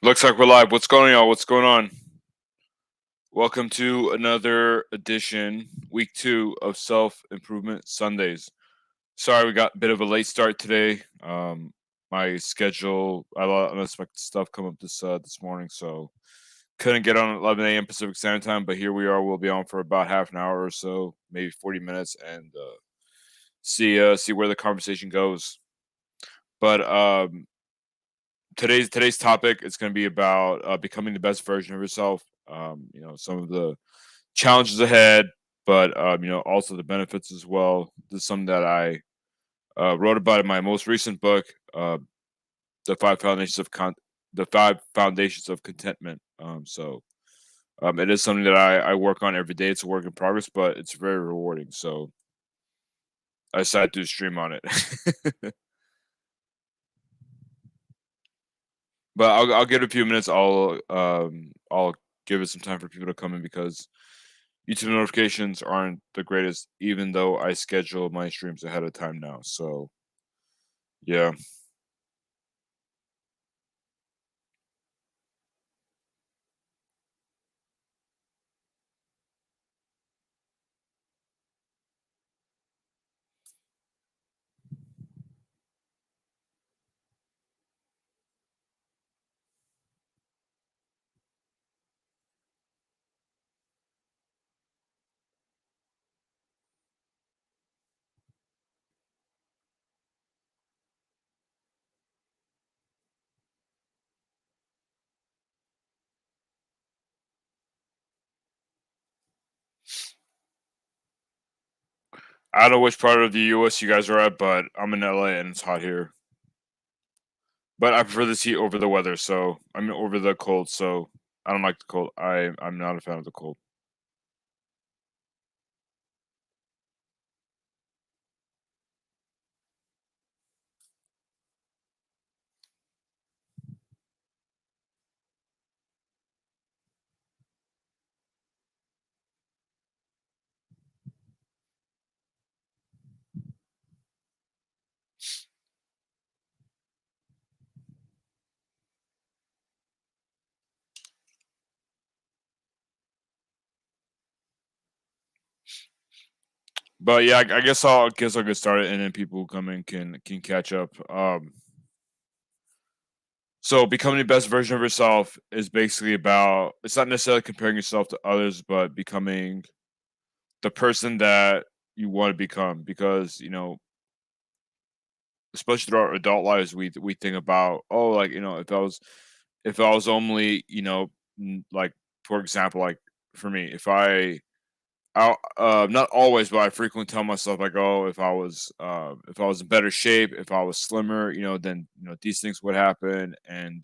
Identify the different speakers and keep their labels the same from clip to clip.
Speaker 1: Looks like we're live. What's going on? What's going on? Welcome to another edition, week two of Self Improvement Sundays. Sorry, we got a bit of a late start today. My schedule, I had a lot of unexpected stuff come up this morning, so couldn't get on at 11 a.m. Pacific Standard Time. But here we are. We'll be on for about half an hour or so, maybe 40 minutes, and see where the conversation goes. But today's topic is going to be about becoming the best version of yourself. Some of the challenges ahead, but also the benefits as well. This is something that I wrote about in my most recent book, the the five foundations of contentment. It is something that I work on every day. It's a work in progress, but it's very rewarding. So I decided to stream on it. But I'll give it a few minutes. I'll give it some time for people to come in because YouTube notifications aren't the greatest, even though I schedule my streams ahead of time now. So yeah, I don't know which part of the U.S. you guys are at, but I'm in LA and it's hot here. But I prefer this heat over the weather, so I'm over the cold. So I don't like the cold. I'm not a fan of the cold. But yeah, I guess I'll get started, and then people who come in can catch up. So becoming the best version of yourself is basically about. It's not necessarily comparing yourself to others, but becoming the person that you want to become. Because especially through our adult lives, we think about, oh, like, if I was only, like, for example, like, for me, not always, but I frequently tell myself, like, oh, if I was in better shape, if I was slimmer, then these things would happen. And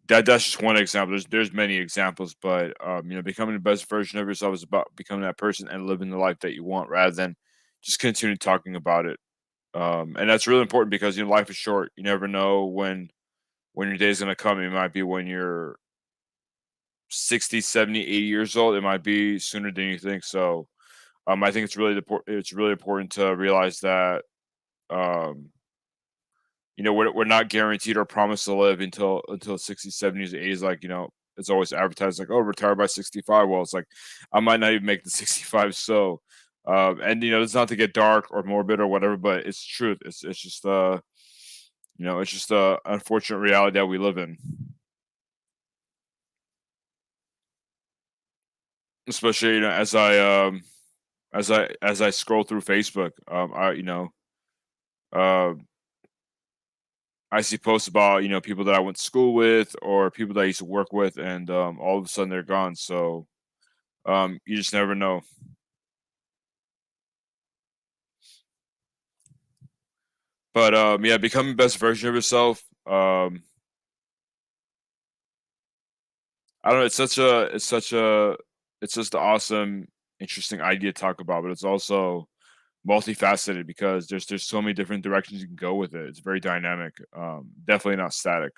Speaker 1: that's just one example. There's many examples, but becoming the best version of yourself is about becoming that person and living the life that you want, rather than just continue talking about it. And that's really important because life is short. You never know when your day's gonna come. It might be when you're 60, 70, 80 years old. It might be sooner than you think. So I think it's really important to realize that um, we're not guaranteed or promised to live until 60, 70s, 80s. Like, it's always advertised like, oh, retire by 65. Well, it's like I might not even make the 65. So and it's not to get dark or morbid or whatever, but it's truth. It's just it's just a unfortunate reality that we live in. Especially, as I scroll through Facebook, uh, I see posts about people that I went to school with or people that I used to work with, and all of a sudden they're gone. So you just never know. But yeah, becoming the best version of yourself. I don't know. It's just an awesome, interesting idea to talk about, but it's also multifaceted because there's so many different directions you can go with it. It's very dynamic. Definitely not static.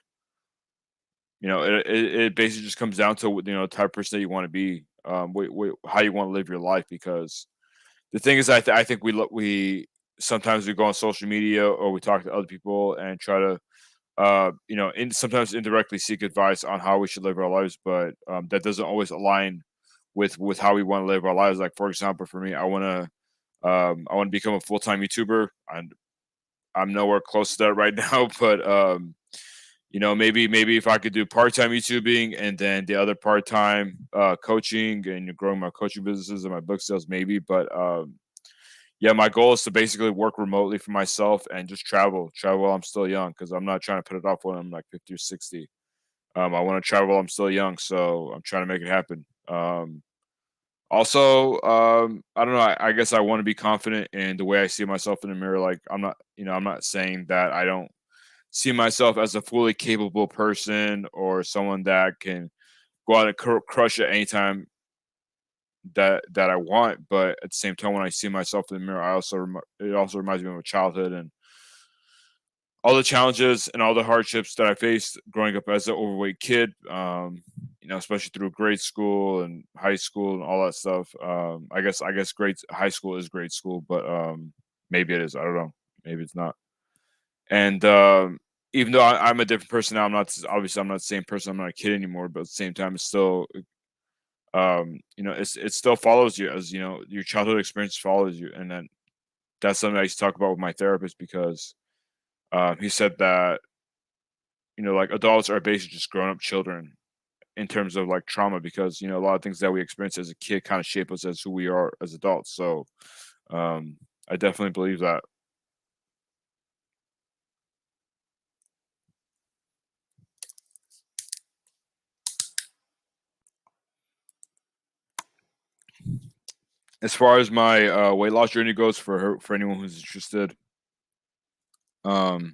Speaker 1: It basically just comes down to the type of person that you want to be, how you want to live your life. Because the thing is, I think we sometimes we go on social media or we talk to other people and try to and sometimes indirectly seek advice on how we should live our lives, but that doesn't always align with how we want to live our lives. Like for example, for me, I want to become a full time YouTuber. I'm nowhere close to that right now, but maybe if I could do part time YouTubing and then the other part time coaching and growing my coaching businesses and my book sales, maybe. But yeah, my goal is to basically work remotely for myself and just travel while I'm still young because I'm not trying to put it off when I'm like 50 or 60. I want to travel while I'm still young, so I'm trying to make it happen. Also, I don't know. I guess I want to be confident in the way I see myself in the mirror. Like I'm not saying that I don't see myself as a fully capable person or someone that can go out and crush it anytime that I want. But at the same time, when I see myself in the mirror, it also reminds me of my childhood and all the challenges and all the hardships that I faced growing up as an overweight kid. Especially through grade school and high school and all that stuff. I guess grade high school is grade school, but maybe it is. I don't know. Maybe it's not. And even though I'm a different person now, obviously I'm not the same person. I'm not a kid anymore, but at the same time, it's still it still follows you as your childhood experience follows you, and then that's something I used to talk about with my therapist because he said that like adults are basically just grown up children in terms of like trauma because a lot of things that we experience as a kid kind of shape us as who we are as adults. So I definitely believe that. As far as my weight loss journey goes for anyone who's interested, um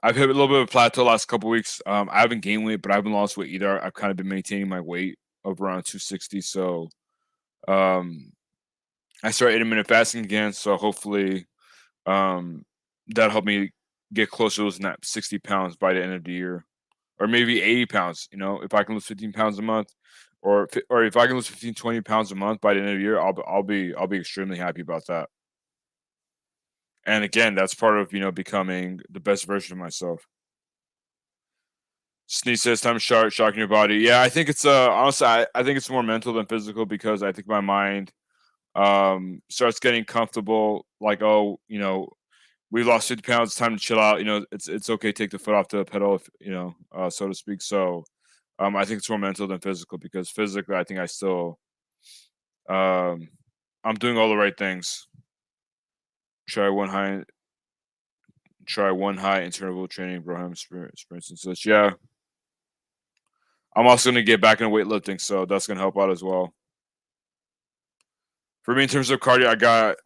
Speaker 1: I've hit a little bit of a plateau last couple weeks. I haven't gained weight, but I haven't lost weight either. I've kind of been maintaining my weight of around 260. So um I started intermittent fasting again. So hopefully that'll help me get closer to losing that 60 pounds by the end of the year. Or maybe 80 pounds, if I can lose 15 pounds a month, or if I can lose 15, 20 pounds a month by the end of the year, I'll be extremely happy about that. And again, that's part of becoming the best version of myself. Sneeze says time to start shocking your body. Yeah, I think it's honestly I think it's more mental than physical because I think my mind starts getting comfortable, like, oh, we lost 50 pounds, it's time to chill out. It's okay, take the foot off the pedal, if so to speak. So I think it's more mental than physical because physically I think I still um I'm doing all the right things. Try one high try one high interval training, Braham sprints and such. Yeah. I'm also gonna get back into weightlifting, so that's gonna help out as well. For me, in terms of cardio,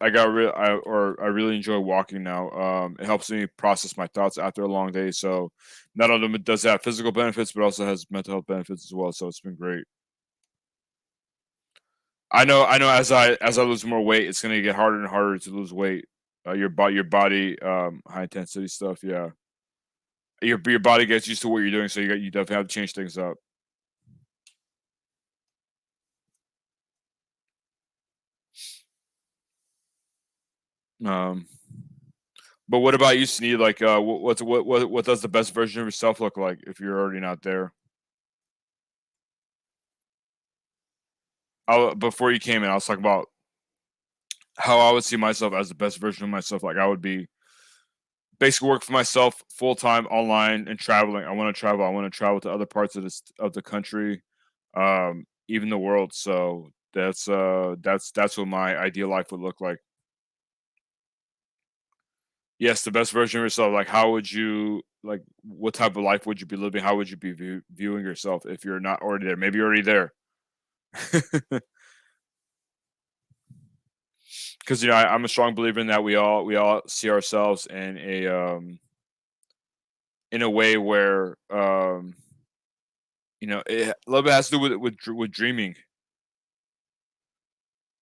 Speaker 1: I really enjoy walking now. It helps me process my thoughts after a long day. So not only does it have physical benefits, but also has mental health benefits as well. So it's been great. I know. As I lose more weight, it's gonna get harder and harder to lose weight. Your body, high intensity stuff. Yeah, your body gets used to what you're doing, so you definitely have to change things up. Um, but what about you, Sneed? Like, what does the best version of yourself look like if you're already not there? Before you came in, I was talking about how I would see myself as the best version of myself. Like I would be basically work for myself full time online and traveling. I want to travel. I want to travel to other parts of the country, even the world. So that's what my ideal life would look like. Yes, the best version of yourself. Like how would you like? What type of life would you be living? How would you be viewing yourself if you're not already there? Maybe you're already there. Because I'm a strong believer in that we all see ourselves in a way where a little bit has to do with dreaming.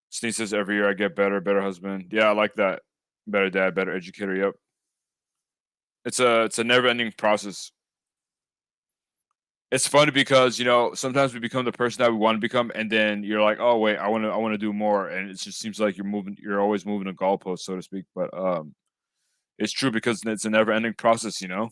Speaker 1: Sneeze says every year I get better husband. Yeah, I like that. Better dad, better educator. Yep. It's a never ending process. It's funny because sometimes we become the person that we want to become, and then you're like, oh wait, I want to do more, and it just seems like you're always moving a goalpost, so to speak. But It's true because it's a never ending process, you know?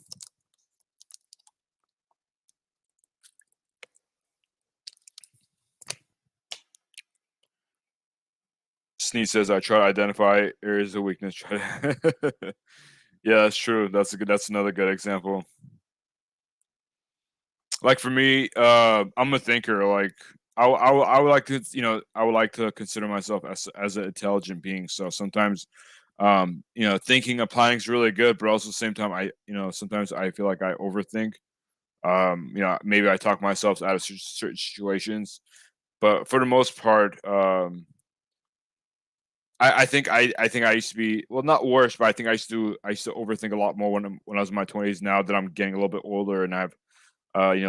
Speaker 1: Sneeze says, "I try to identify areas of weakness." Try to Yeah, that's true. That's another good example. Like for me, I'm a thinker. Like I would like to, I would like to consider myself as an intelligent being. So sometimes, thinking applying is really good, but also at the same time, sometimes I feel like I overthink. Maybe I talk myself out of certain situations, but for the most part, I think I used to be, well, not worse, but I think I used to overthink a lot more when I was in my 20s. Now that I'm getting a little bit older and I have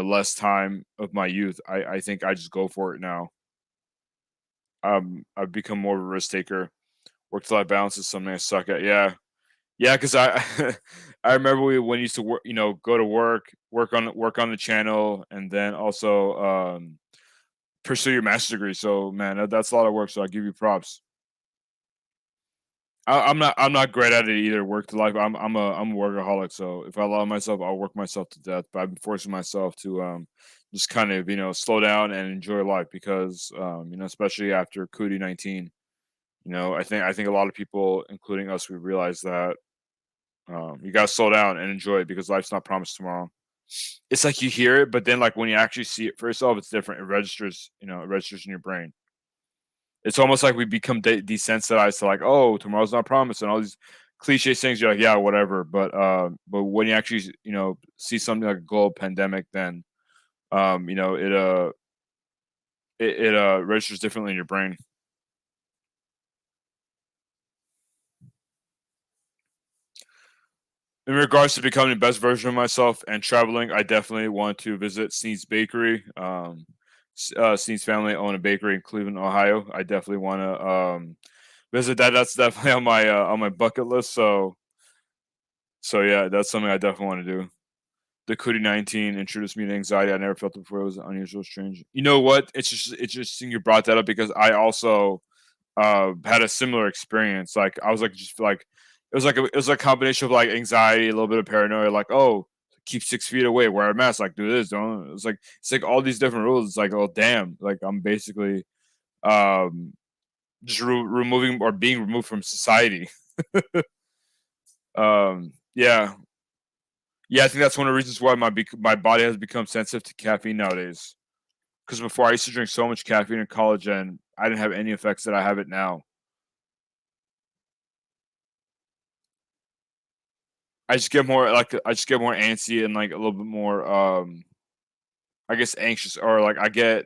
Speaker 1: less time of my youth, I think I just go for it now. I've become more of a risk taker. Work life balance is something I suck at. Yeah, yeah, because I I remember when we used to work, go to work, work on the channel, and then also pursue your master's degree. So man, that's a lot of work. So I give you props. I'm not great at it either. Work to life. I'm a workaholic. So if I allow myself, I'll work myself to death. But I've been forcing myself to just kind of slow down and enjoy life because especially after COVID-19, I think a lot of people, including us, we realize that you gotta slow down and enjoy it because life's not promised tomorrow. It's like you hear it, but then like when you actually see it for yourself, it's different. It registers, it registers in your brain. It's almost like we become desensitized to like, oh, tomorrow's not promised, and all these cliche things. You're like, yeah, whatever. But when you actually, see something like a global pandemic, then it registers differently in your brain. In regards to becoming the best version of myself and traveling, I definitely want to visit Sneed's Bakery. Sneed's family own a bakery in Cleveland, Ohio. I definitely want to visit that. That's definitely on my bucket list. So yeah, that's something I definitely want to do. The COVID-19 introduced me to anxiety. I never felt it before. It was unusual, strange. You know what? It's interesting you brought that up because I also had a similar experience. Like I was like just like it was like a combination of like anxiety, a little bit of paranoia, like, oh, keep 6 feet away, wear a mask, like do this, don't, it's like all these different rules. It's like, oh damn, like I'm basically um just removing or being removed from society. Yeah. Yeah, I think that's one of the reasons why my body has become sensitive to caffeine nowadays. Because before I used to drink so much caffeine in college and I didn't have any effects that I have it now. I just get more antsy and like a little bit more I guess anxious, or like I get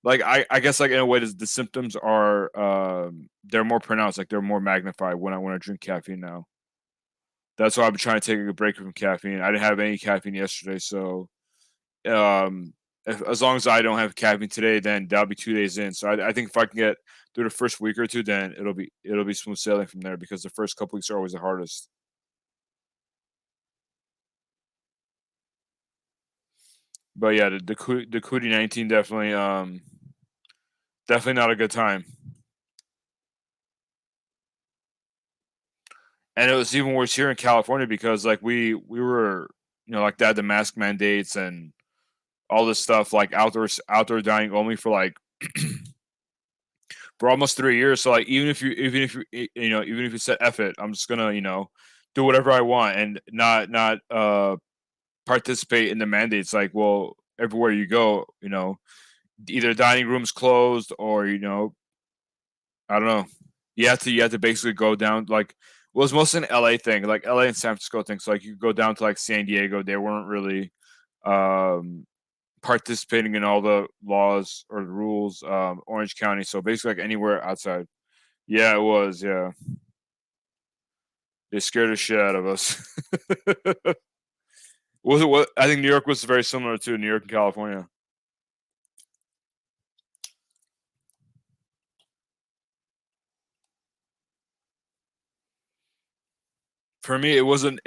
Speaker 1: like I guess like in a way the symptoms are they're more pronounced, like they're more magnified when I drink caffeine now. That's why I've been trying to take a break from caffeine. I didn't have any caffeine yesterday, so um as long as I don't have caffeine today, then that'll be 2 days in. So I think if I can get through the first week or two, then it'll be smooth sailing from there because the first couple weeks are always the hardest. But yeah, the COVID-19 definitely definitely not a good time. And it was even worse here in California because like we were, like they had the mask mandates and all this stuff, like outdoor dining only for like for almost 3 years. So like even if you said F it, I'm just gonna, do whatever I want and not participate in the mandates. Like, well, everywhere you go, either dining rooms closed or I don't know. You have to basically go down like, well, it's mostly an LA thing, like LA and San Francisco things. So, like you go down to like San Diego, they weren't really um participating in all the laws or the rules. Orange County, so basically like anywhere outside. Yeah, it was. Yeah, they scared the shit out of us. Was it what I think New York was very similar to New York and California. For me, it wasn't.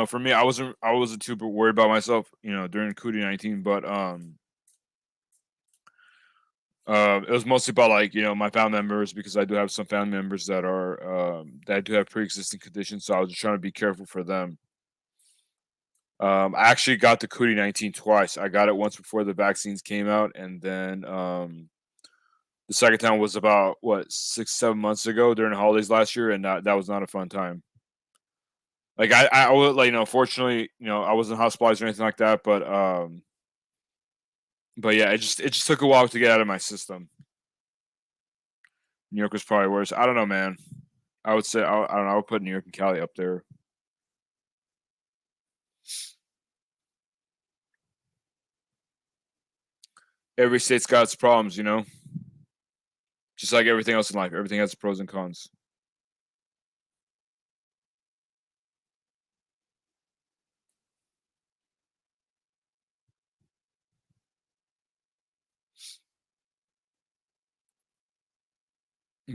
Speaker 1: For me, I wasn't too worried about myself. During COVID-19, but It was mostly about like my family members because I do have some family members that do have pre-existing conditions, so I was just trying to be careful for them. I actually got the COVID-19 twice. I got it once before the vaccines came out, and then the second time was about what 6 7 months ago during the holidays last year, and that was not a fun time. Like I would like fortunately I wasn't hospitalized or anything like that, but yeah, it just took a while to get out of my system. New York was probably worse. I don't know, man. I would say I don't know. I would put New York and Cali up there. Every state's got its problems, just like everything else in life. Everything has pros and cons.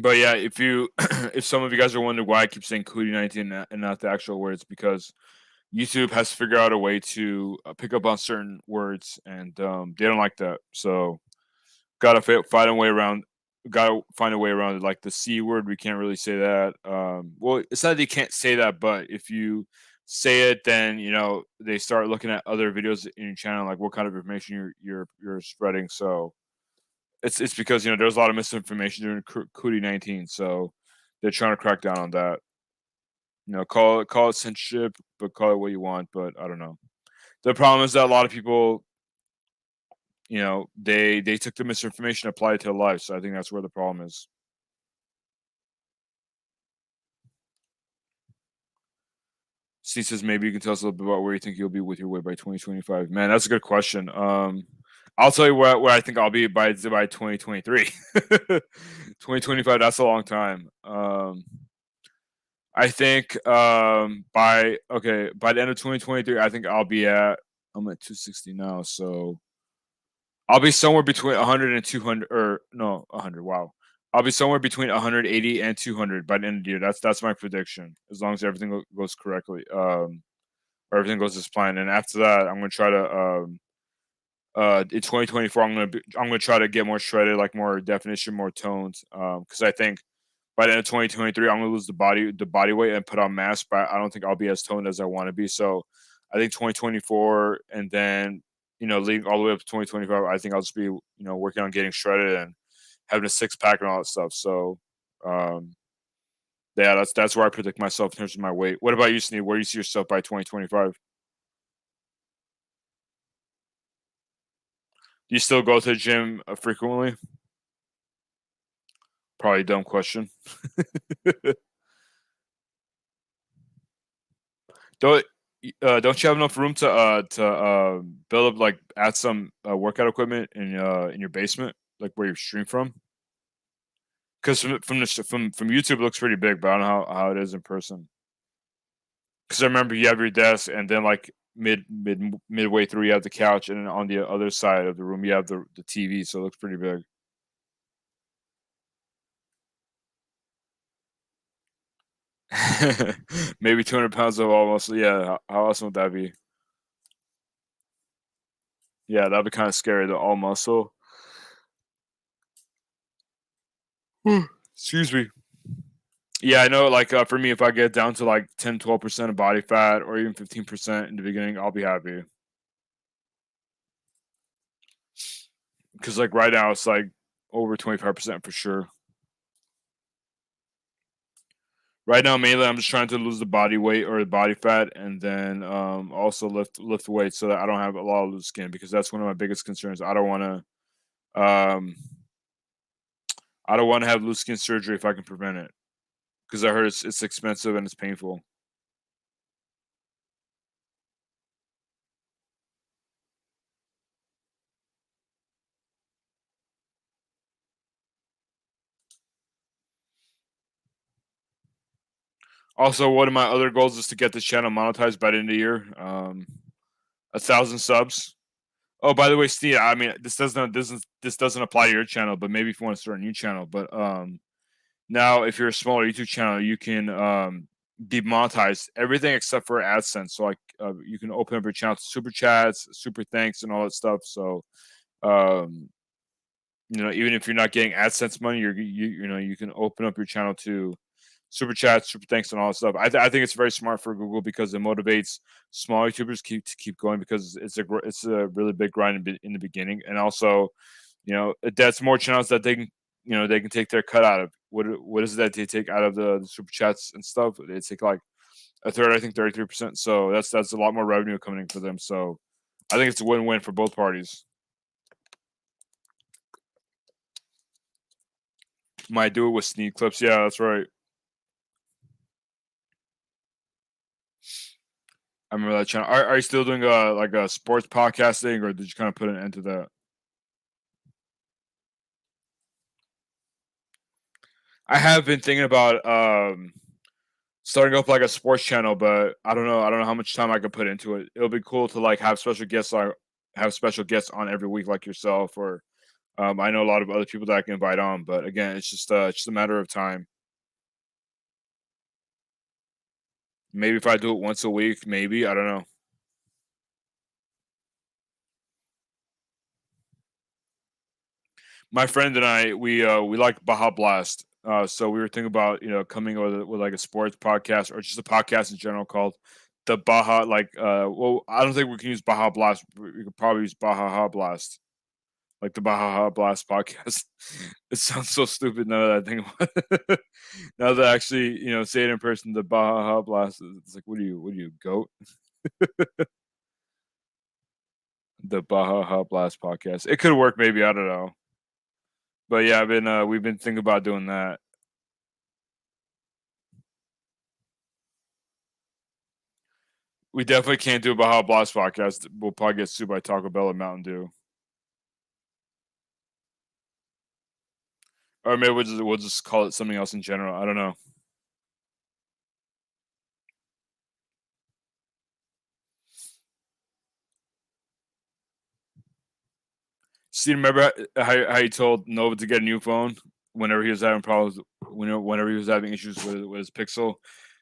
Speaker 1: But yeah, if you if some of you guys are wondering why I keep saying COVID-19 and not the actual words, because YouTube has to figure out a way to pick up on certain words, and they don't like that. So find a way around. Gotta find a way around it. Like the C word, we can't really say that. Well, it's not that you can't say that, but if you say it, then they start looking at other videos in your channel, like what kind of information you're spreading. So it's because there's a lot of misinformation during COVID-19, so they're trying to crack down on that. Call it censorship, but call it what you want. But I don't know. The problem is that a lot of people, they took the misinformation, and applied it to their life. So I think that's where the problem is. Steve says maybe you can tell us a little bit about where you think you'll be with your weight by 2025. Man, that's a good question. I'll tell you where I think I'll be by 2023. 2025, that's a long time. I think by the end of 2023, I think I'm at 260 now, so I'll be somewhere between 100 and 200, or no, 100. Wow. I'll be somewhere between 180 and 200 by the end of the year. That's my prediction. As long as everything goes correctly, or everything goes as planned. And after that, I'm gonna try to in 2024, I'm gonna try to get more shredded, like more definition, more tones. Because I think by the end of 2023, I'm gonna lose the body weight and put on mass, but I don't think I'll be as toned as I want to be. So I think 2024, and then leading all the way up to 2025, I think I'll just be working on getting shredded and having a six pack and all that stuff. So um, yeah, that's where I predict myself in terms of my weight. What about you, Sneed? Where do you see yourself by 2025? Do you still go to the gym frequently? Probably a dumb question. Don't don't you have enough room to build up, like add some workout equipment in your basement, like where you stream from? Because from YouTube it looks pretty big, but I don't know how it is in person. Because I remember you have your desk, and then like midway through you have the couch, and then on the other side of the room you have the TV, so it looks pretty big. Maybe 200 pounds of almost. Yeah, how awesome would that be? Yeah, that'd be kind of scary. The all muscle. Excuse me. Yeah, I know. Like for me, if I get down to like 10 12% of body fat, or even 15% in the beginning, I'll be happy. Because like right now, it's like over 25% for sure. Right now, mainly I'm just trying to lose the body weight or the body fat, and then also lift weight so that I don't have a lot of loose skin, because that's one of my biggest concerns. Um I don't want to have loose skin surgery if I can prevent it, because I heard it's expensive and it's painful. Also, one of my other goals is to get this channel monetized by the end of the year. 1,000 subs. Oh, by the way, Steve, I mean this doesn't apply to your channel, but maybe if you want to start a new channel. But now if you're a smaller YouTube channel, you can demonetize everything except for AdSense. So like you can open up your channel to super chats, super thanks, and all that stuff. So um Even if you're not getting AdSense money, you can open up your channel to super chats, super thanks, and all that stuff. I think it's very smart for Google because it motivates small YouTubers to keep going because it's a really big grind in the beginning, and also, that's more channels that they can take their cut out of. What is it that they take out of the super chats and stuff? They take like a third, I think 33%. So that's a lot more revenue coming in for them. So I think it's a win-win for both parties. Might do it with sneak clips. Yeah, that's right. I remember that channel. Are you still doing like a sports podcasting, or did you kind of put an end to that? I have been thinking about starting up like a sports channel, but I don't know. I don't know how much time I could put into it. It'll be cool to like have special guests on every week, like yourself, or I know a lot of other people that I can invite on. But again, it's just a matter of time. Maybe if I do it once a week, maybe I don't know. My friend and I, we like Baja Blast. So we were thinking about coming with like a sports podcast or just a podcast in general called the Baja. Well, I don't think we can use Baja Blast. We could probably use Baja Blast, like the Baja Blast podcast. It sounds so stupid now that I think about it. Now that I actually say it in person, the Baja Blast. It's like, what are you goat? The Baja Blast podcast. It could work, maybe. I don't know. But yeah, we've been thinking about doing that. We definitely can't do a Baja Blast podcast. We'll probably get sued by Taco Bell and Mountain Dew. Or maybe we'll just call it something else in general. I don't know. See, remember how you told Nova to get a new phone whenever he was having problems, whenever he was having issues with his Pixel.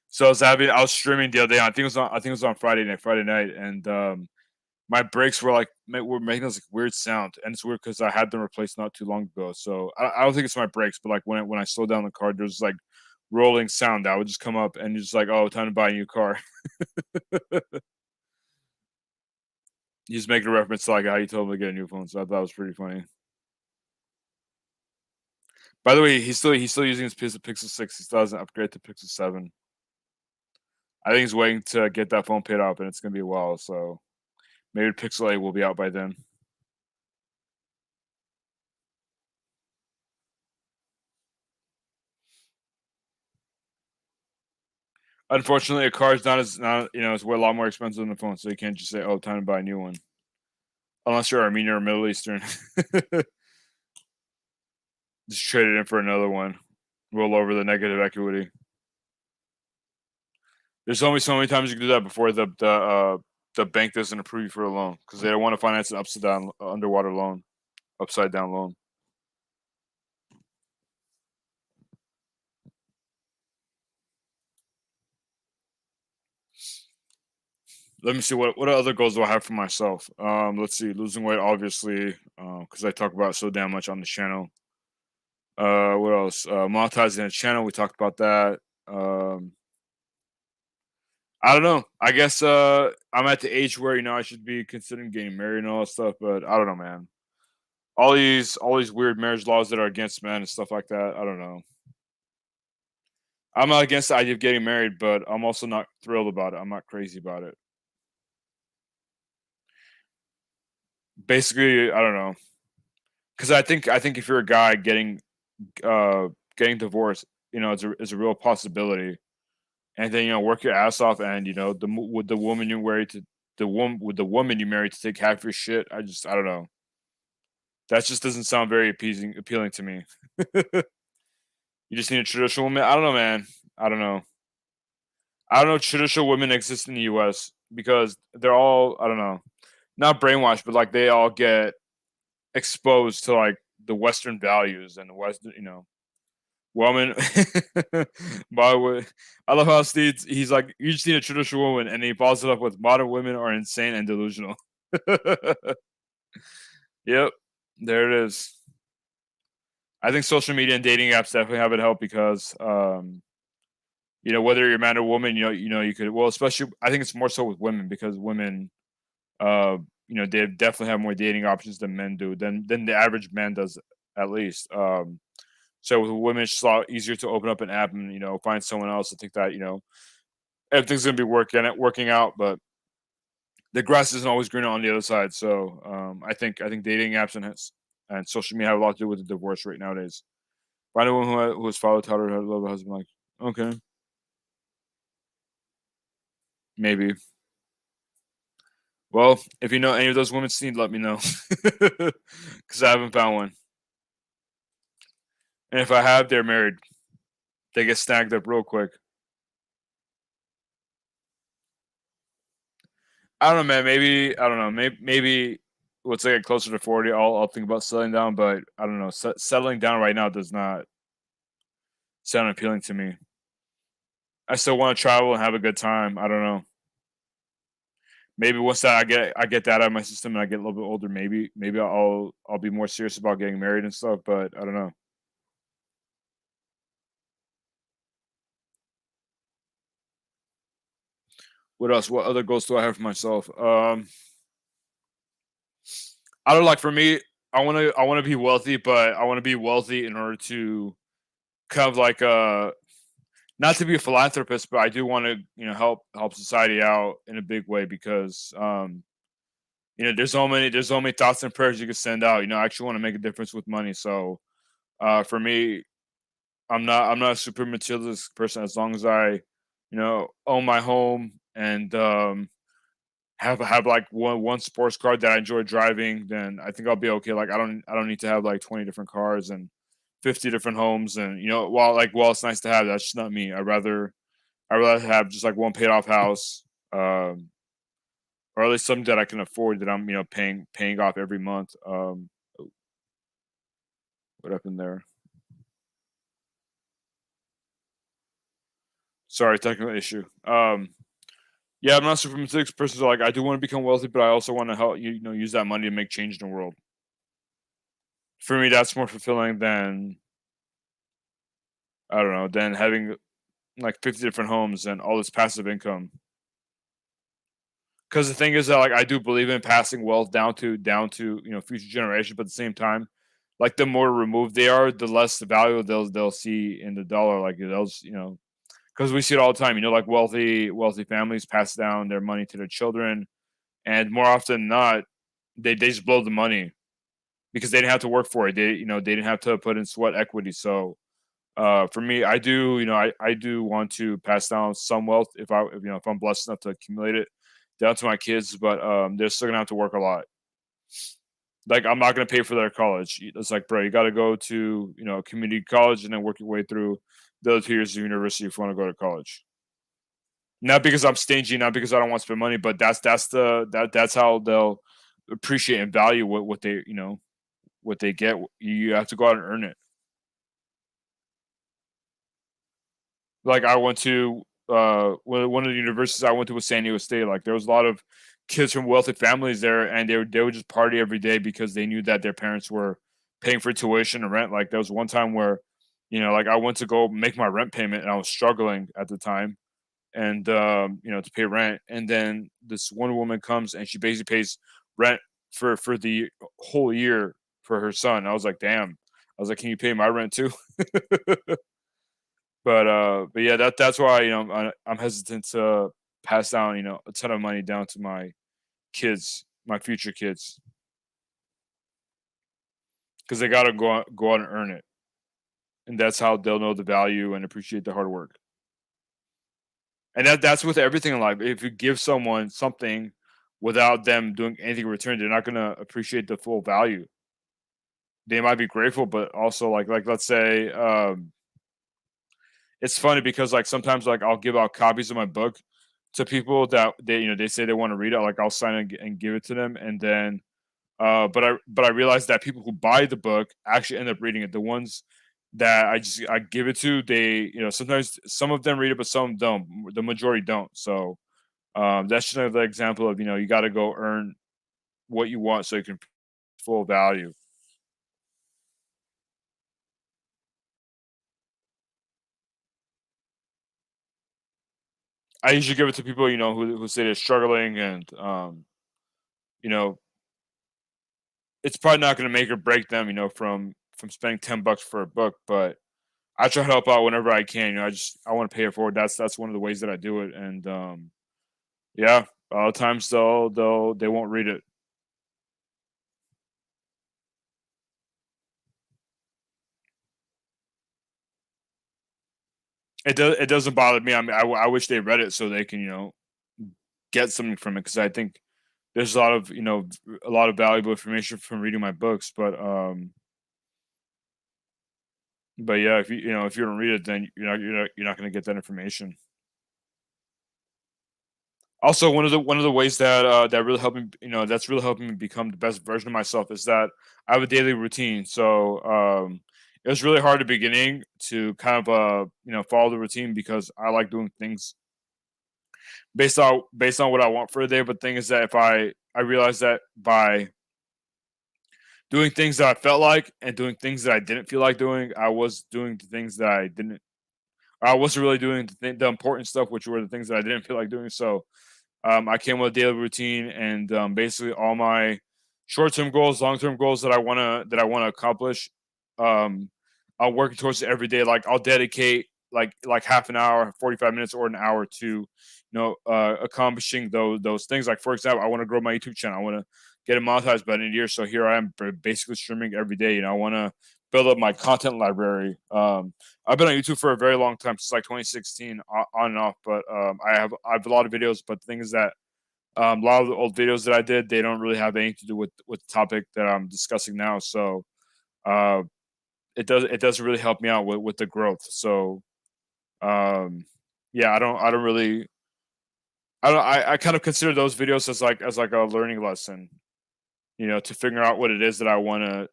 Speaker 1: So I was streaming the other day. I think it was on Friday night, and my brakes were making this like weird sound, and it's weird because I had them replaced not too long ago. So I don't think it's my brakes, but like when I slow down the car, there's like rolling sound that would just come up, and it's like, oh, time to buy a new car. He's making a reference to like how you told him to get a new phone, so I thought it was pretty funny. By the way, he's still using his Pixel 6. He still hasn't upgraded to Pixel 7. I think he's waiting to get that phone paid off, and it's gonna be a while. So maybe Pixel 8 will be out by then. Unfortunately, a car is not it's a lot more expensive than the phone, so you can't just say, "Oh, time to buy a new one," unless you're Armenian or Middle Eastern. Just trade it in for another one. Roll over the negative equity. There's only so many times you can do that before the bank doesn't approve you for a loan because they don't want to finance an upside down underwater loan, upside down loan. Let me see what other goals do I have for myself. Let's see, losing weight, obviously, because I talk about it so damn much on the channel. What else? Monetizing the channel, we talked about that. I don't know. I guess I'm at the age where I should be considering getting married and all that stuff, but I don't know, man. All these weird marriage laws that are against men and stuff like that. I don't know. I'm not against the idea of getting married, but I'm also not thrilled about it. I'm not crazy about it. Basically, I don't know, because I think if you're a guy getting divorced, it's a real possibility, and then work your ass off, and with the woman you married to the woman you married to take half your shit. I don't know. That just doesn't sound very appealing to me. You just need a traditional woman. I don't know, man. I don't know. I don't know if traditional women exist in the U.S. because they're all, I don't know, not brainwashed, but like they all get exposed to like the Western values and the Western, woman. I love how he's like, you just need a traditional woman, and he follows it up with modern women are insane and delusional. Yep, there it is. I think social media and dating apps definitely have it help because whether you're a man or woman, you could well, especially I think it's more so with women because women uh they definitely have more dating options than men do than the average man does at least. So with women it's just a lot easier to open up an app and find someone else. I think that everything's gonna be working out, but the grass isn't always greener on the other side. So I think dating apps and social media have a lot to do with the divorce rate nowadays. Find a woman who has followed Tyler had love a husband. Like, okay, maybe. Well, if you know any of those women, need let me know because I haven't found one. And if I have, they're married. They get snagged up real quick. I don't know, man. Maybe I don't know. Maybe once I get closer to 40, I'll think about settling down. But I don't know. Settling down right now does not sound appealing to me. I still want to travel and have a good time. I don't know. Maybe once that I get that out of my system and I get a little bit older, maybe I'll be more serious about getting married and stuff. But I don't know. What else? What other goals do I have for myself? I don't like for me. I want to be wealthy, but I want to be wealthy in order to kind of like not to be a philanthropist, but I do want to help society out in a big way because there's so many thoughts and prayers you can send out. I actually want to make a difference with money. So for me, I'm not a super materialistic person as long as I own my home and have like one sports car that I enjoy driving, then I think I'll be okay. Like I don't need to have like 20 different cars and 50 different homes. And while it's nice to have, that's just not me. I rather have just like one paid off house, um, or at least something that I can afford that I'm paying off every month. What happened there? Sorry, technical issue. Yeah, I'm not super materialistic person. So like I do want to become wealthy, but I also want to help use that money to make change in the world. For me, that's more fulfilling than I don't know than having like 50 different homes and all this passive income. Because the thing is that like I do believe in passing wealth down to future generations, but at the same time, like the more removed they are, the less the value they'll see in the dollar. Like because we see it all the time. Like wealthy families pass down their money to their children, and more often than not, they just blow the money because they didn't have to work for it. They didn't have to put in sweat equity. So for me, I do want to pass down some wealth if I'm blessed enough to accumulate it down to my kids, but they're still gonna have to work a lot. Like I'm not gonna pay for their college. It's like, bro, you got to go to a community college and then work your way through the other 2 years of university if you want to go to college. Not because I'm stingy, not because I don't want to spend money, but that's how they'll appreciate and value what they get. You have to go out and earn it. Like I went to one of the universities I went to was San Diego State. Like there was a lot of kids from wealthy families there, and they would just party every day because they knew that their parents were paying for tuition and rent. Like there was one time where, like I went to go make my rent payment and I was struggling at the time, and to pay rent, and then this one woman comes and she basically pays rent for the whole year for her son. I was like, damn. I was like, can you pay my rent too? But yeah, that's why I'm hesitant to pass down a ton of money down to my kids, my future kids, because they gotta go out and earn it, and that's how they'll know the value and appreciate the hard work. And that's with everything in life. If you give someone something without them doing anything in return, they're not gonna appreciate the full value. They might be grateful, but also like let's say it's funny because like sometimes like I'll give out copies of my book to people that they say they want to read it. Like I'll sign it and give it to them, and then but I realize that people who buy the book actually end up reading it. The ones that I give it to, they sometimes some of them read it, but some don't. The majority don't. So that's just another example of you got to go earn what you want so you can full value. I usually give it to people, who say they're struggling, and you know, it's probably not going to make or break them, from spending $10 for a book, but I try to help out whenever I can. I want to pay it forward. That's one of the ways that I do it, and yeah, a lot of times they won't read it. It doesn't bother me. I mean, I wish they read it so they can get something from it, because I think there's a lot of valuable information from reading my books, but yeah, if you don't read it, then you're not going to get that information. Also, one of the ways that really helped me, that's really helping me become the best version of myself, is that I have a daily routine. So it was really hard at the beginning to kind of follow the routine, because I like doing things based on what I want for the day. But the thing is that if I realized that by doing things that I felt like and doing things that I didn't feel like doing, I was doing the things that I wasn't really doing the important stuff, which were the things that I didn't feel like doing. So I came with a daily routine, and basically all my short-term goals, long-term goals that I wanna accomplish. Um, I'm working towards it every day. Like, I'll dedicate like half an hour, 45 minutes, or an hour to accomplishing those things. Like, for example, I want to grow my YouTube channel. I want to get it monetized by the end of the year. So here I am, basically streaming every day. I want to build up my content library. I've been on YouTube for a very long time, since like 2016, on and off. But I have a lot of videos. But the thing is that a lot of the old videos that I did, they don't really have anything to do with the topic that I'm discussing now. So uh, it doesn't really help me out with the growth. So um, yeah, I don't really I kind of consider those videos as like a learning lesson, to figure out what it is that I want to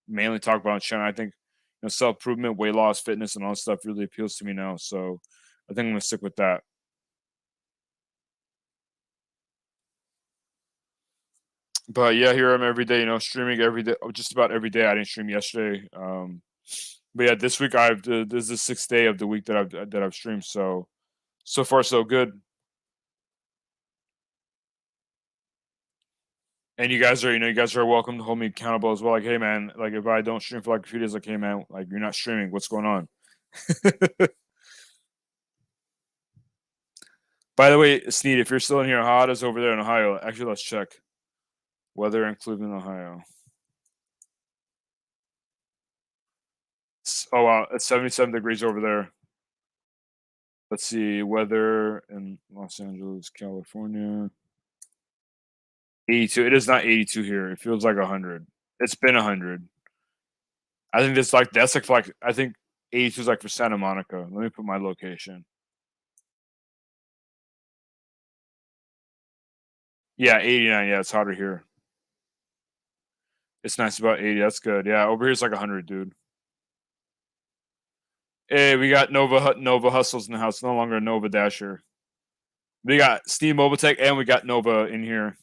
Speaker 1: mainly talk about on channel. I think self improvement, weight loss, fitness, and all that stuff really appeals to me now. So I think I'm gonna stick with that. But yeah, here I'm every day, streaming every day, just about every day. I didn't stream yesterday. But yeah, this week this is the sixth day of the week that I've streamed. So far so good. And you guys are welcome to hold me accountable as well. Like, hey man, like if I don't stream for like a few days, like, hey man, like you're not streaming. What's going on? By the way, Sneed, if you're still in here, how hot is over there in Ohio? Actually, let's check weather in Cleveland, Ohio. Oh wow, it's 77 degrees over there. Let's see weather in Los Angeles, California. 82. It is not 82 here. It feels like 100. It's been 100. I think that's like I think 82 is like for Santa Monica. Let me put my location. Yeah, 89. Yeah, it's hotter here. It's nice about 80. That's good. Yeah, over here it's like 100, dude. Hey, we got Nova Hustles in the house. No longer a Nova Dasher. We got Steve Mobile Tech, and we got Nova in here.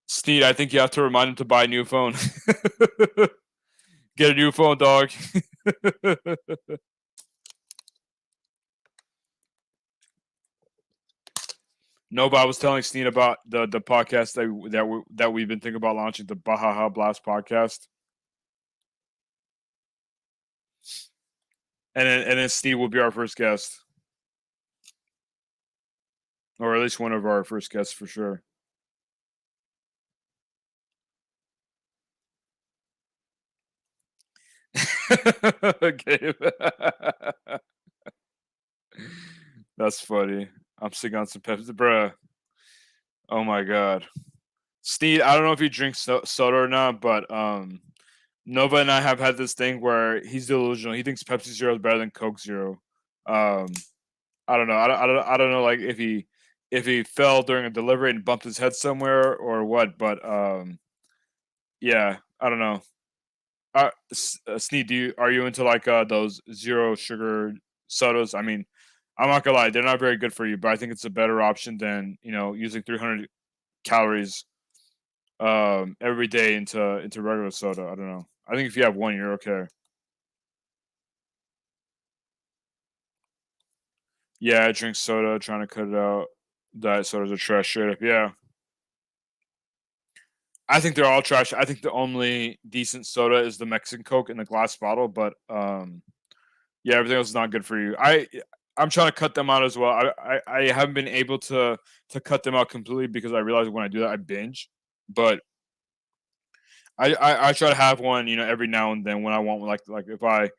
Speaker 1: Steve, I think you have to remind him to buy a new phone. Get a new phone, dog. No, but I was telling Steen about the podcast that we've been thinking about launching, the Bahaha Blast podcast, and then Steve will be our first guest, or at least one of our first guests for sure. Okay, that's funny. I'm sick on some Pepsi, bruh. Oh my god, Steve. I don't know if you drink soda or not, but Nova and I have had this thing where he's delusional. He thinks Pepsi Zero is better than Coke Zero. Um, I don't know. I don't know. Like if he fell during a delivery and bumped his head somewhere or what. But yeah, I don't know. Sneed, are you into like those zero sugar sodas? I mean, I'm not gonna lie, they're not very good for you, but I think it's a better option than using 300 calories every day into regular soda. I don't know. I think if you have one, you're okay. Yeah, I drink soda, trying to cut it out. Diet sodas are trash straight up. Yeah, I think they're all trash. I think the only decent soda is the Mexican Coke in the glass bottle, but yeah, everything else is not good for you. I'm trying to cut them out as well. I haven't been able to cut them out completely because I realize when I do that I binge. But I try to have one, every now and then when I want one. Like if I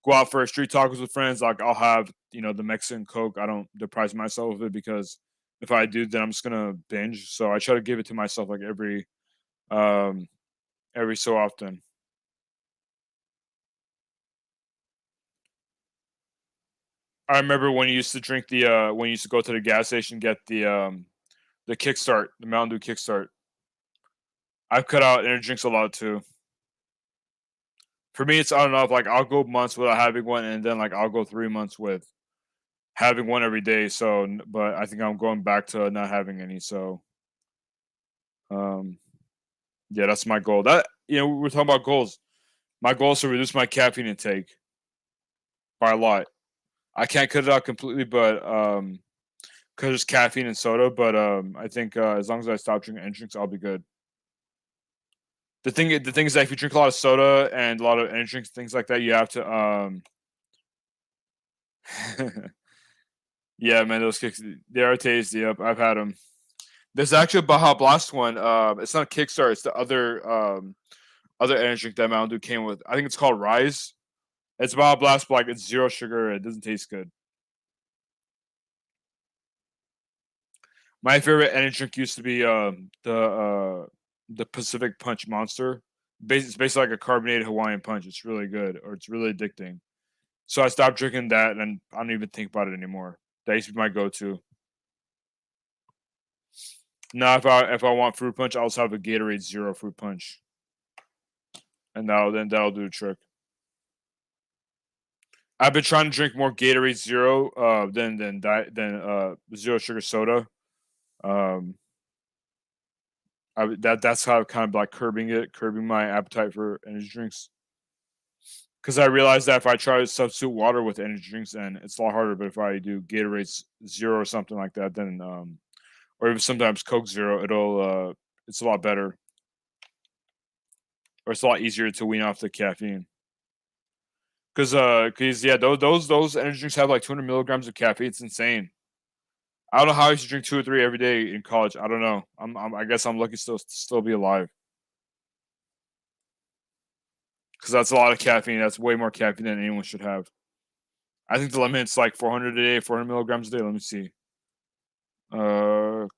Speaker 1: go out for street tacos with friends, like I'll have the Mexican Coke. I don't deprive myself of it because if I do, then I'm just gonna binge. So I try to give it to myself like um every so often. I remember when you used to drink when you used to go to the gas station, get the Kickstart, the Mountain Dew Kickstart. I've cut out energy drinks a lot too. For me, it's on and off. Like I'll go months without having one, and then like I'll go 3 months with having one every day. So, but I think I'm going back to not having any. So, um, yeah, that's my goal. We're talking about goals. My goal is to reduce my caffeine intake by a lot. I can't cut it out completely, but because there's caffeine in soda. But I think as long as I stop drinking energy drinks, I'll be good. The thing is that if you drink a lot of soda and a lot of energy drinks, things like that, you have to yeah, man, those kicks they are tasty. Yep, I've had them. There's actually a Baja Blast one. It's not a Kickstarter. It's the other energy drink that Mountain Dew came with. I think it's called Rise. It's Baja Blast, but like it's zero sugar. It doesn't taste good. My favorite energy drink used to be the Pacific Punch Monster. It's basically like a carbonated Hawaiian Punch. It's really good, or it's really addicting. So I stopped drinking that, and I don't even think about it anymore. That used to be my go-to. Now, if I want fruit punch, I also have a Gatorade Zero fruit punch, and that'll do the trick. I've been trying to drink more Gatorade Zero than zero sugar soda. Um, that's how I'm kind of like curbing my appetite for energy drinks. Because I realized that if I try to substitute water with energy drinks, then it's a lot harder. But if I do Gatorade Zero or something like that, then or even sometimes Coke Zero, it's a lot better, or it's a lot easier to wean off the caffeine. Cause yeah, those energy drinks have like 200 milligrams of caffeine. It's insane. I don't know how I used to drink 2 or 3 every day in college. I don't know. I guess I'm lucky still be alive. Cause that's a lot of caffeine. That's way more caffeine than anyone should have. I think the limit's like 400 a day, 400 milligrams a day. Let me see.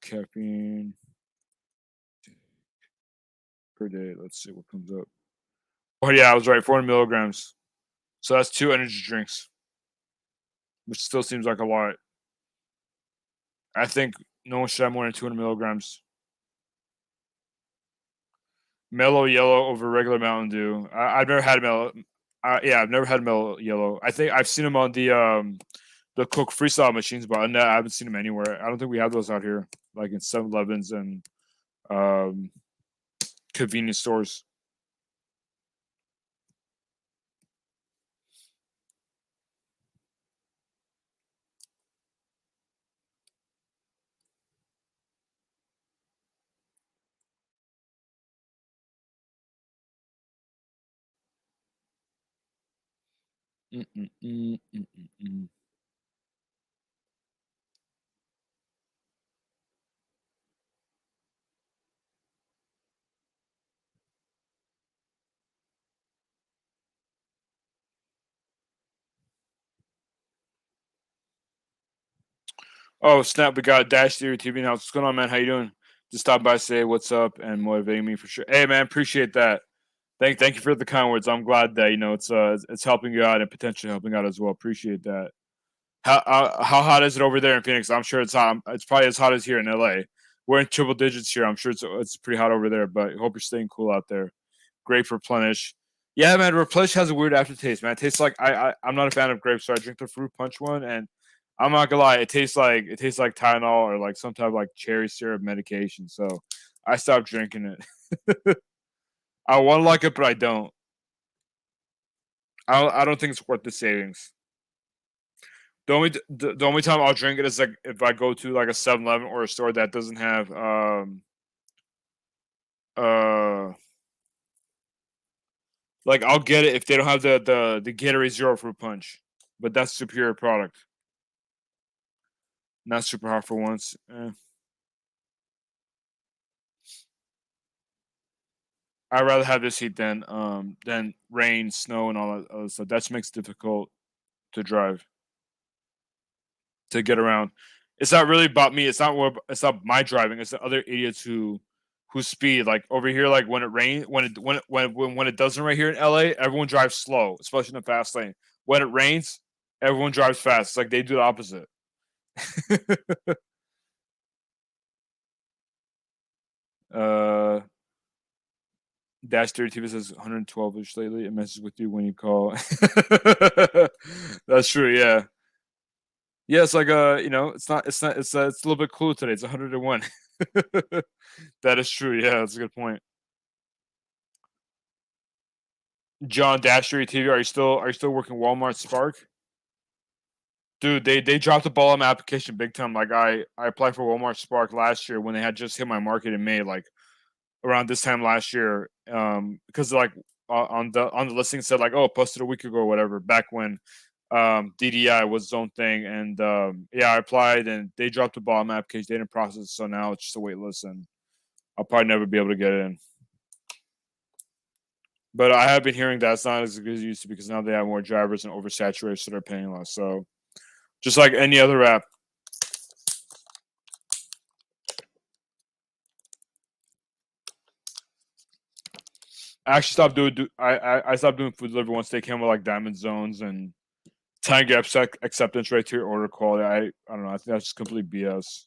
Speaker 1: Caffeine per day. Let's see what comes up. Oh yeah, I was right. 400 milligrams. So that's 2 energy drinks, which still seems like a lot. I think no one should have more than 200 milligrams. Mellow Yellow over regular Mountain Dew. I've never had Mellow. Yeah, I've never had Mellow Yellow. I think I've seen them on the Coke Freestyle machines, but no, I haven't seen them anywhere. I don't think we have those out here, like in 7-Elevens and um, convenience stores. Mm, mm, mm, mm, mm, mm. Oh snap! We got Dash Theory TV now. What's going on, man? How you doing? Just stop by, say what's up, and motivating me for sure. Hey, man, appreciate that. Thank you for the kind words. I'm glad that it's helping you out and potentially helping out as well. Appreciate that. How hot is it over there in Phoenix? I'm sure it's hot. It's probably as hot as here in LA. We're in triple digits here. I'm sure it's pretty hot over there, but hope you're staying cool out there. Grape Replenish. Yeah, man, Replenish has a weird aftertaste, man. It tastes like I'm not a fan of grapes, so I drink the fruit punch one, and I'm not gonna lie, it tastes like Tylenol or like some type of like cherry syrup medication. So I stopped drinking it. I want to like it, but I don't. I don't think it's worth the savings. The only time I'll drink it is like if I go to like a 7-Eleven or a store that doesn't have uh like I'll get it if they don't have the Gatorade Zero Fruit Punch, but that's superior product. Not super hot for once. I'd rather have this heat than rain, snow, and all that other stuff. That just makes it difficult to drive, to get around. It's not really about me. It's not my driving. It's the other idiots who speed. Like over here, like when it rains, when it doesn't right here in LA, everyone drives slow, especially in the fast lane. When it rains, everyone drives fast. It's like they do the opposite. uh, Dash 30 TV says 112ish lately. It messes with you when you call. That's true. Yeah. Yeah, it's like it's a little bit cool today. It's 101. That is true. Yeah, that's a good point. John Dasher TV, are you still working Walmart Spark? Dude, they dropped the ball on my application big time. Like I applied for Walmart Spark last year when they had just hit my market in May, like around this time last year. Because like on the listing it said like, oh, posted a week ago or whatever, back when DDI was its own thing. And yeah, I applied and they dropped the ball on my application. They didn't process it, so now it's just a wait list and I'll probably never be able to get it in. But I have been hearing that it's not as good as it used to because now they have more drivers and oversaturated, so they're paying less. So just like any other app. I actually stopped doing. I stopped doing food delivery once they came with like diamond zones and time gap acceptance right to your order quality. I don't know. I think that's just complete BS.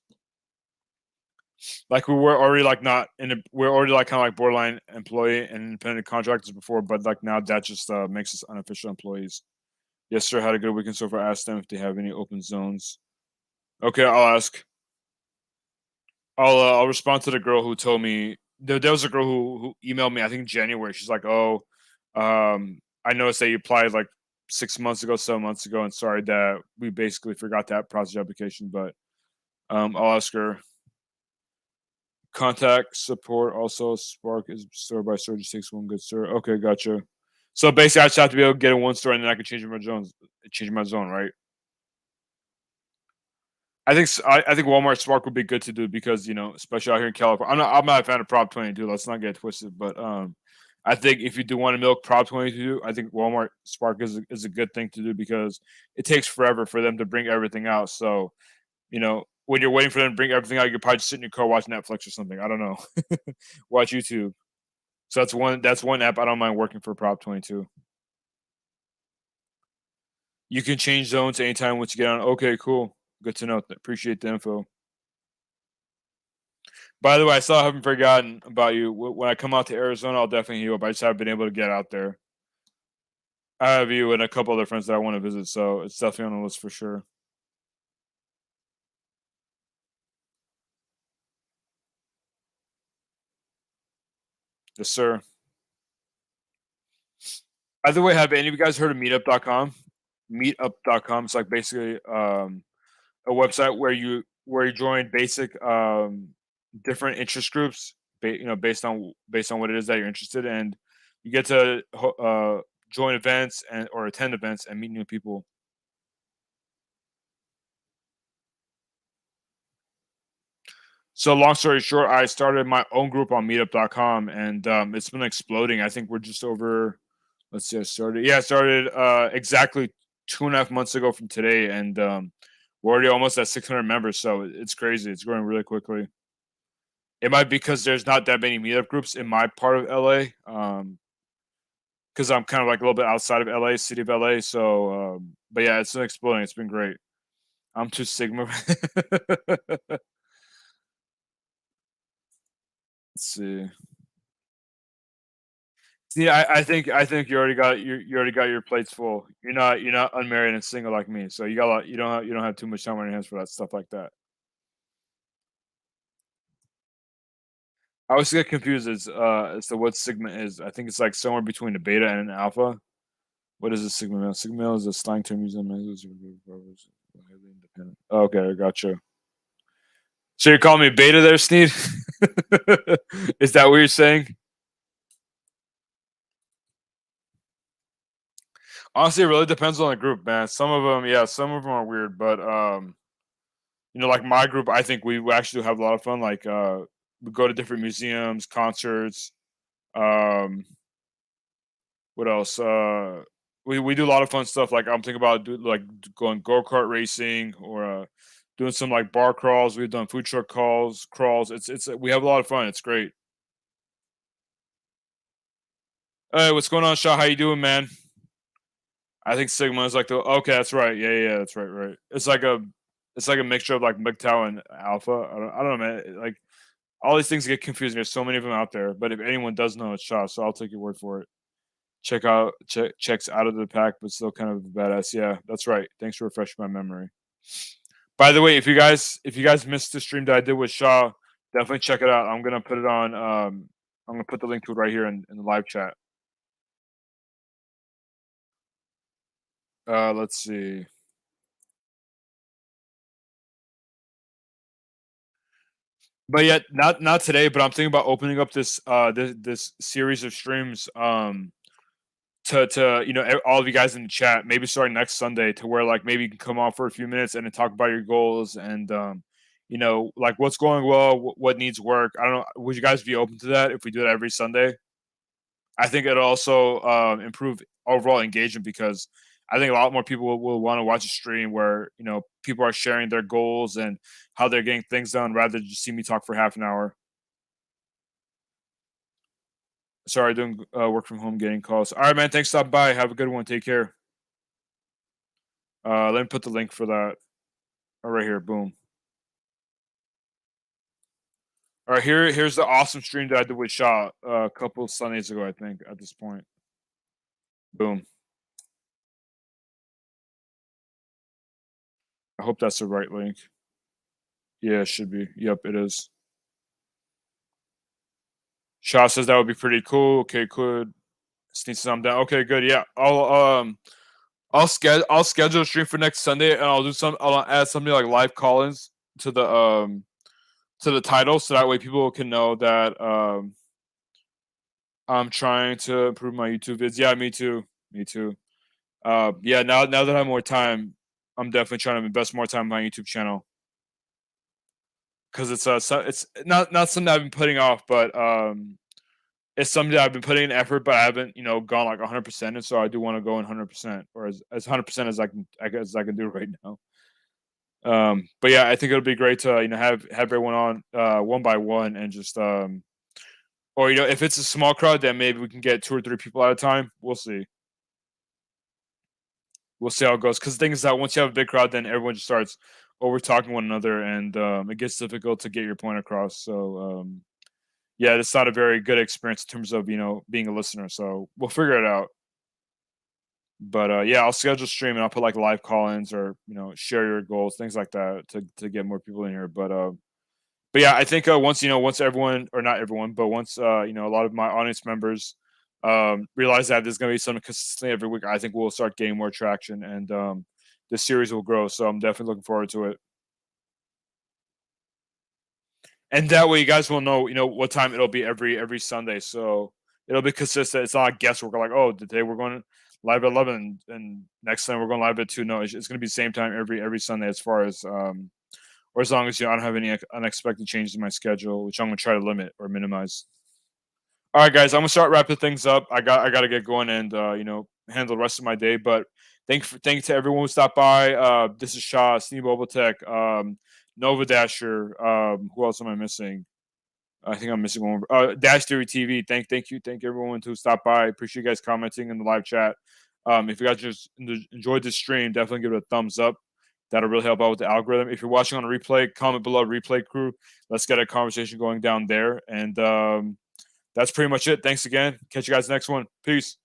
Speaker 1: Like we were already like not in. We're already like kind of like borderline employee and independent contractors before, but like now that just makes us unofficial employees. Yes, sir. Had a good weekend so far. Ask them if they have any open zones. Okay, I'll ask. I'll respond to the girl who told me there was a girl who emailed me I think in January. She's like, "Oh, I noticed that you applied like 6 months ago, 7 months ago, and sorry that we basically forgot that process your application." But I'll ask her. Contact support also Spark is store by store just takes one good store. Okay, gotcha. So basically, I just have to be able to get in one store and then I can change my zone, right? I think Walmart Spark would be good to do because especially out here in California. I'm not a fan of Prop 22. Let's not get it twisted, but I think if you do want to milk Prop 22, I think Walmart Spark is a good thing to do because it takes forever for them to bring everything out. So when you're waiting for them to bring everything out, you could probably just sit in your car watch Netflix or something. I don't know, watch YouTube. So that's one app I don't mind working for Prop 22. You can change zones anytime once you get on. Okay, cool. Good to know. Appreciate the info. By the way, I still haven't forgotten about you. When I come out to Arizona, I'll definitely hit you up. I just haven't been able to get out there. I have you and a couple other friends that I want to visit, so it's definitely on the list for sure. Yes, sir. By the way, have any of you guys heard of Meetup.com? Meetup.com. It's like basically a website where you join basic different interest groups, based on what it is that you're interested in, and you get to join events and or attend events and meet new people. So long story short, I started my own group on Meetup.com, and it's been exploding. I think we're just over. Let's see, I started exactly 2.5 months ago from today, and we're already almost at 600 members. So it's crazy. It's growing really quickly. It might be because there's not that many meetup groups in my part of LA. Because I'm kind of like a little bit outside of LA, city of LA. So, but yeah, it's been exploding. It's been great. I'm too Sigma. Let's see. See, I think you already got your plates full. You're not unmarried and single like me, so you don't have too much time on your hands for that stuff like that. I always get confused as to what Sigma is. I think it's like somewhere between a beta and an alpha. What is a Sigma male? Sigma male is a slang term used in Highly independent. Okay, I gotcha. So you're calling me beta there, Sneed? Is that what you're saying? Honestly, it really depends on the group, man. Some of them, yeah, some of them are weird, but like my group, I think we actually do have a lot of fun. Like, we go to different museums, concerts. Um, what else? We do a lot of fun stuff. Like I'm thinking about going go kart racing or doing some like bar crawls. We've done food truck crawls. It's we have a lot of fun. It's great. Hey, what's going on, Shaw? How you doing, man? I think Sigma is like the okay. That's right. Yeah, that's right. It's like a mixture of like MGTOW and Alpha. I don't know, man. Like all these things get confusing. There's so many of them out there. But if anyone does know, it's Shaw. So I'll take your word for it. Checks out of the pack, but still kind of badass. Yeah, that's right. Thanks for refreshing my memory. By the way, if you guys missed the stream that I did with Shaw, definitely check it out. I'm gonna put it on. I'm gonna put the link to it right here in the live chat. Let's see. But yet, not today. But I'm thinking about opening up this series of streams. To all of you guys in the chat, maybe starting next Sunday, to where like maybe you can come on for a few minutes and then talk about your goals and like what's going well, what needs work. I don't know. Would you guys be open to that if we do that every Sunday? I think it'll also improve overall engagement because I think a lot more people will want to watch a stream where people are sharing their goals and how they're getting things done rather than just see me talk for half an hour. Sorry, doing work from home, getting calls. All right, man. Thanks for stopping by. Have a good one. Take care. Let me put the link for that. Right here. Boom. All right, here's the awesome stream that I did with Shaw a couple of Sundays ago, I think, at this point. Boom. I hope that's the right link. Yeah, it should be. Yep, it is. Shaw says that would be pretty cool. Okay, could sneak some down. Okay, good. Yeah, I'll schedule a stream for next Sunday, and I'll add something like live call-ins to the title, so that way people can know that I'm trying to improve my YouTube vids. Yeah, me too. Me too. Yeah, now that I have more time, I'm definitely trying to invest more time in my YouTube channel because it's not something I've been putting off, but it's something that I've been putting in effort, but I haven't gone like 100%, and so I do want to go in 100% or as 100% as I can do right now. But yeah, I think it'll be great to have everyone on one by one and just or if it's a small crowd, then maybe we can get 2 or 3 people at a time. We'll see. We'll see how it goes. Because the thing is that once you have a big crowd, then everyone just starts over talking one another, and it gets difficult to get your point across. So yeah, it's not a very good experience in terms of being a listener. So we'll figure it out. But yeah, I'll schedule a stream and I'll put like live call-ins or share your goals, things like that to get more people in here. But yeah, I think once everyone, or not everyone, but once a lot of my audience members realize that there's going to be something consistently every week, I think we'll start getting more traction and the series will grow. So I'm definitely looking forward to it. And that way, you guys will know, what time it'll be every Sunday. So it'll be consistent. It's not like guesswork. Like, oh, today we're going live at 11, and next time we're going live at 2. No, it's going to be the same time every Sunday, as far as or as long as I don't have any unexpected changes in my schedule, which I'm gonna try to limit or minimize. All right, guys, I'm gonna start wrapping things up. I got to get going and handle the rest of my day. But thank you to everyone who stopped by. This is Shaw, Steve Mobile Tech, Nova Dasher. Who else am I missing? I think I'm missing one more. Dash Theory TV. Thank everyone who stopped by. Appreciate you guys commenting in the live chat. If you guys just enjoyed this stream, definitely give it a thumbs up. That'll really help out with the algorithm. If you're watching on a replay, comment below, replay crew. Let's get a conversation going down there. And that's pretty much it. Thanks again. Catch you guys next one. Peace.